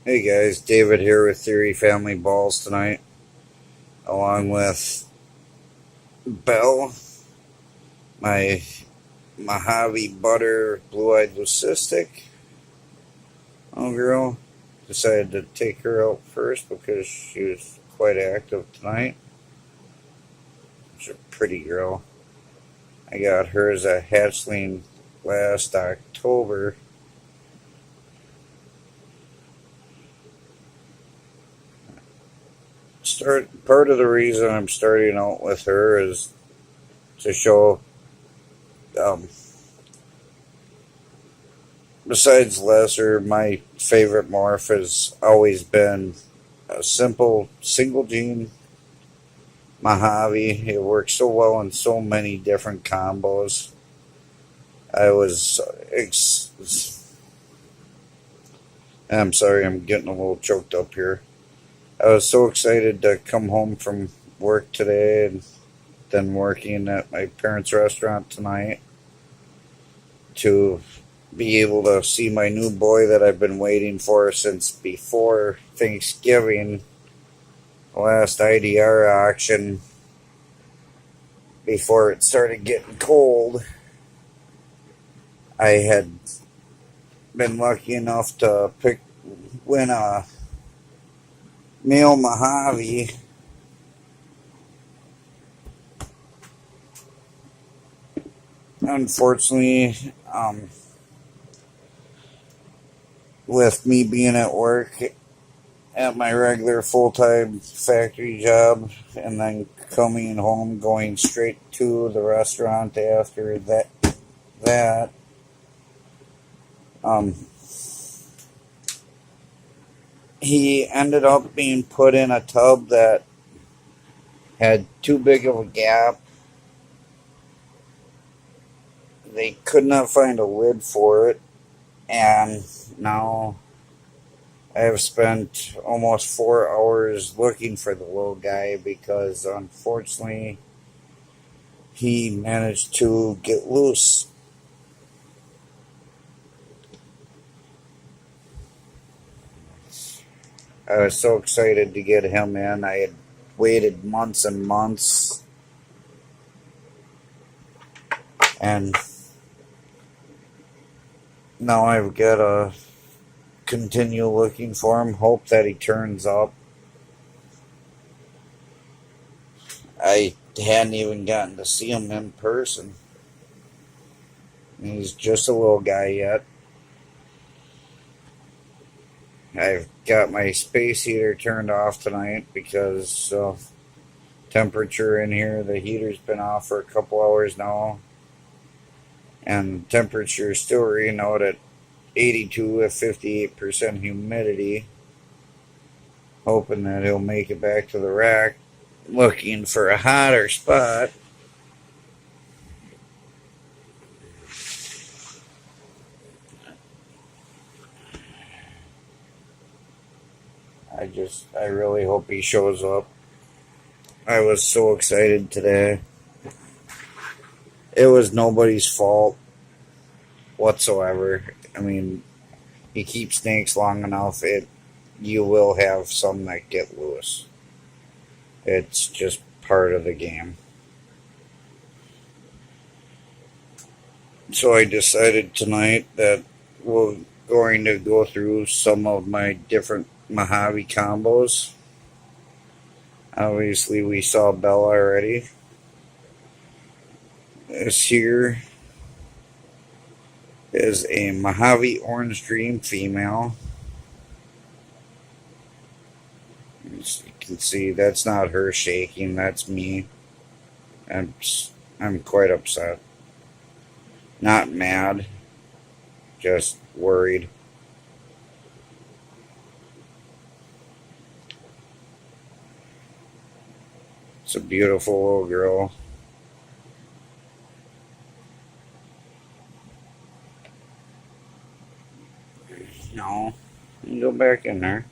Hey guys, David here with Theory Family Balls tonight, along with Belle, my Mojave Butter Blue Eyed Leucistic. Oh, girl. Decided to take her out first because she was quite active tonight. She's a pretty girl. I got her as a hatchling last October. Part of the reason I'm starting out with her is to show um, besides Lesser, my favorite morph has always been a simple single gene Mojave. It works so well in so many different combos. I was. I'm sorry, I'm getting a little choked up here. I was so excited to come home from work today and then working at my parents' restaurant tonight to be able to see my new boy that I've been waiting for since before Thanksgiving, last IDR auction, before it started getting cold. I had been lucky enough to win a male Mojave. Unfortunately, with me being at work at my regular full-time factory job and then coming home going straight to the restaurant after that um, he ended up being put in a tub that had too big of a gap. They could not find a lid for it, and now I have spent almost 4 hours looking for the little guy because unfortunately he managed to get loose. I was so excited to get him in. I had waited months and months, and now I've got to continue looking for him, hope that he turns up. I hadn't even gotten to see him in person. He's just a little guy yet. I've got my space heater turned off tonight because temperature in here, the heater's been off for a couple hours now, and temperature is still reading out at 82 with 58% humidity. Hoping that he'll make it back to the rack, looking for a hotter spot. I really hope he shows up. I was so excited today. It was nobody's fault whatsoever. I mean, you keep snakes long enough, you will have some that get loose. It's just part of the game. So I decided tonight that we're going to go through some of my different Mojave combos. Obviously, we saw Bella already. This here is a Mojave Orange Dream female. As you can see, that's not her shaking, that's me. I'm quite upset. Not mad, just worried. It's a beautiful little girl. No, you can go back in there.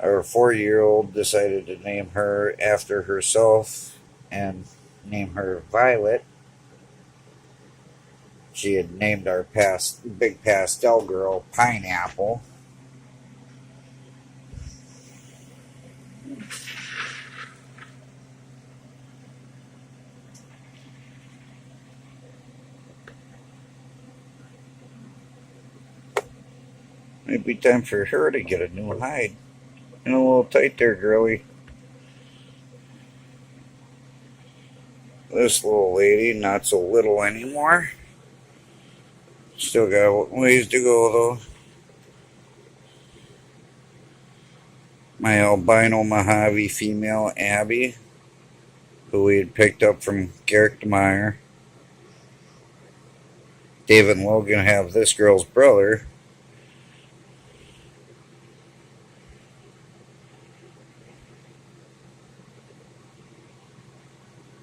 Our 4-year-old decided to name her after herself and name her Violet. She had named our big pastel girl Pineapple. It'd be time for her to get a new hide. And a little tight there, girlie. This little lady, not so little anymore. Still got ways to go, though. My albino Mojave female, Abby, who we had picked up from Garrick Meyer. David and Logan have this girl's brother.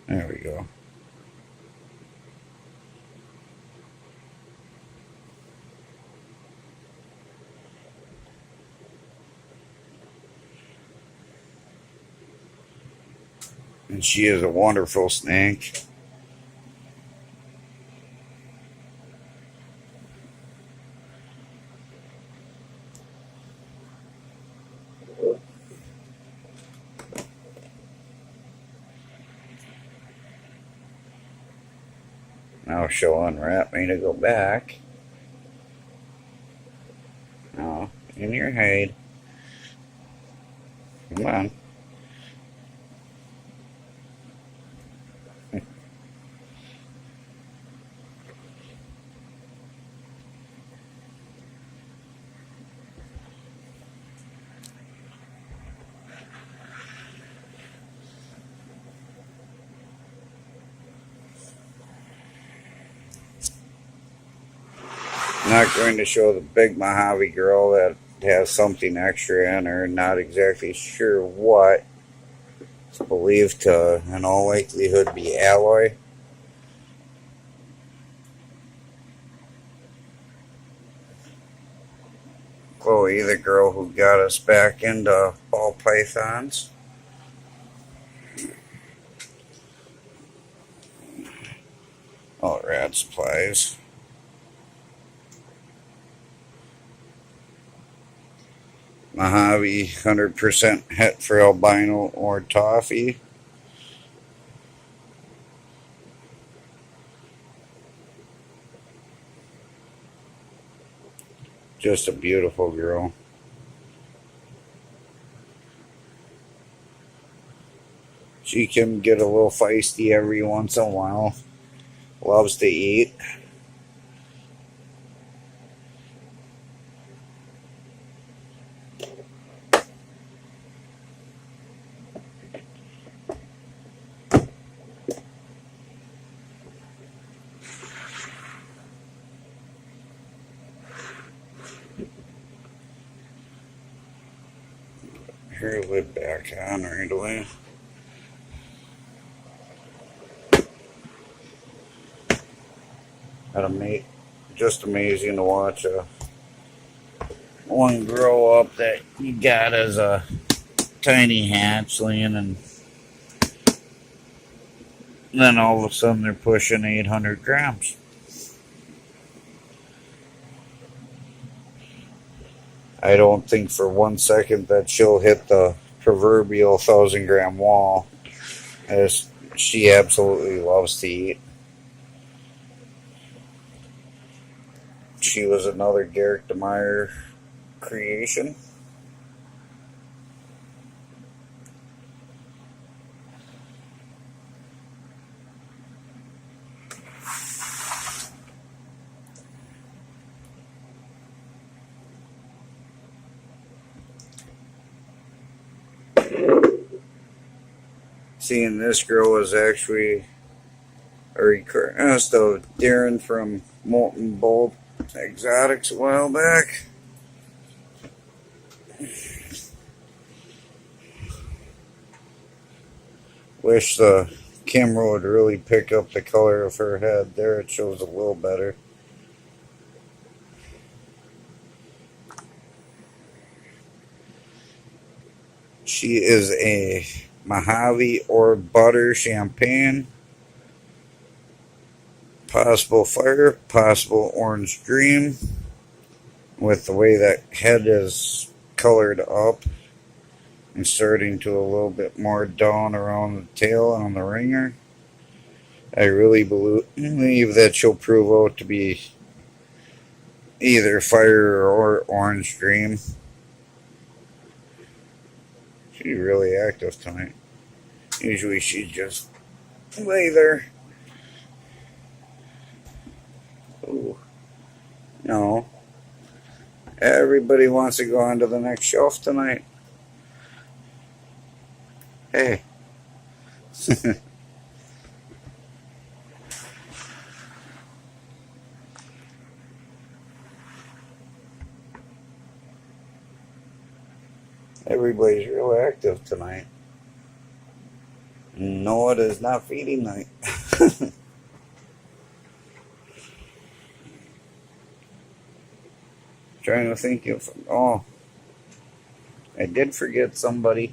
There we go. And she is a wonderful snake. Now she'll unwrap me to go back. Now, in your hide. Come on. Not going to show the big Mojave girl that has something extra in her. Not exactly sure what. It's believed to, in all likelihood, be alloy. Chloe, the girl who got us back into ball pythons. All rat supplies. Mojave 100% het for albino or toffee. Just a beautiful girl. She can get a little feisty every once in a while. Loves to eat. Her lid back on right away. Just amazing to watch one grow up that you got as a tiny hatchling, and then all of a sudden they're pushing 800 grams. I don't think for 1 second that she'll hit the proverbial 1,000-gram wall, as she absolutely loves to eat. She was another Garrick DeMeyer creation. Seeing this girl was actually a request of Darren from Molten Bolt Exotics a while back. Wish the camera would really pick up the color of her head. There it shows a little better. She is a Mojave or butter champagne. Possible fire, possible orange dream. With the way that head is colored up and starting to a little bit more down around the tail and on the ringer. I really believe that she'll prove out to be either fire or orange dream. She's really active tonight. Usually she just lay there. Ooh. No. Everybody wants to go on to the next shelf tonight. Hey. Everybody's real active tonight. No, it is not feeding night. Trying to think if... Oh, I did forget somebody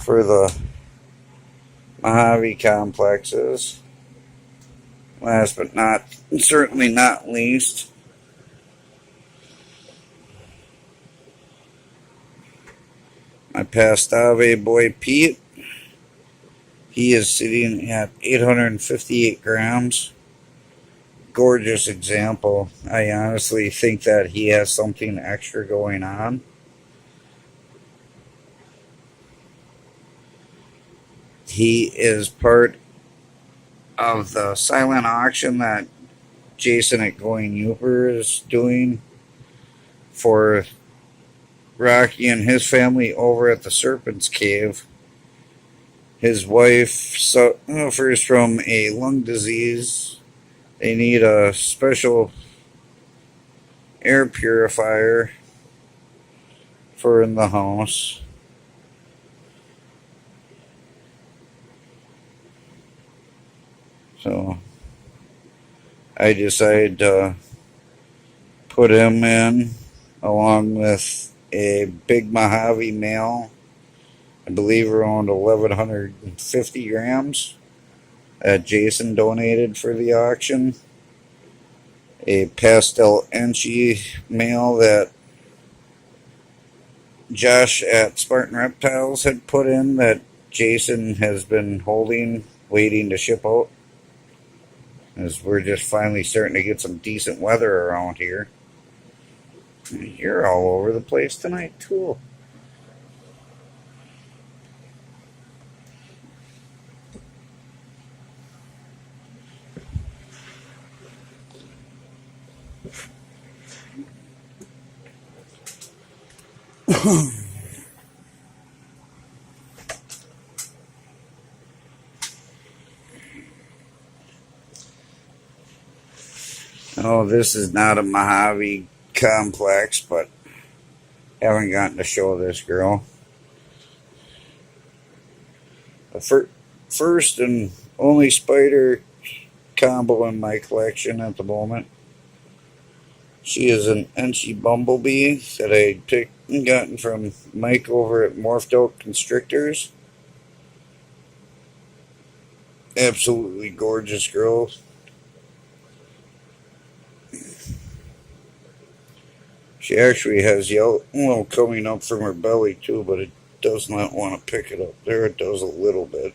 for the Mojave complexes. Last but certainly not least, my Pastave boy Pete. He is sitting at 858 grams. Gorgeous example. I honestly think that he has something extra going on. He is part of the silent auction that Jason at Going Youper is doing for Rocky and his family over at the Serpent's Cave. His wife suffers from a lung disease. They need a special air purifier for in the house. So I decided to put him in along with a big Mojave male, I believe around 1,150 grams, that Jason donated for the auction. A pastel Enchi male that Josh at Spartan Reptiles had put in that Jason has been holding, waiting to ship out. As we're just finally starting to get some decent weather around here. You're all over the place tonight, too. Oh, this is not a Mojave complex, but haven't gotten to show this girl. The first and only spider combo in my collection at the moment. She is an Enchi Bumblebee that I gotten from Mike over at Morphed Out Constrictors. Absolutely gorgeous girl. She actually has yellow coming up from her belly too, but it does not want to pick it up. There it does a little bit.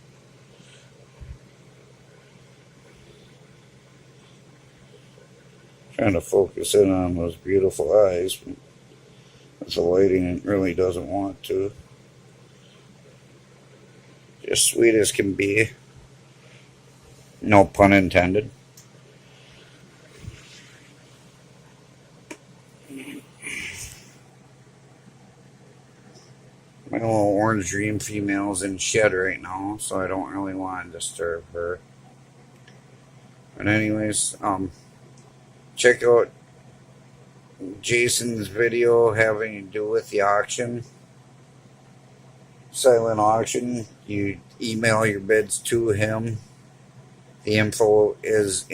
Trying to focus in on those beautiful eyes. With the lighting, it really doesn't want to. Just sweet as can be. No pun intended. My little orange dream female's in shed right now, so I don't really want to disturb her. But anyways, check out Jason's video having to do with the auction. Silent auction. You email your bids to him. The info is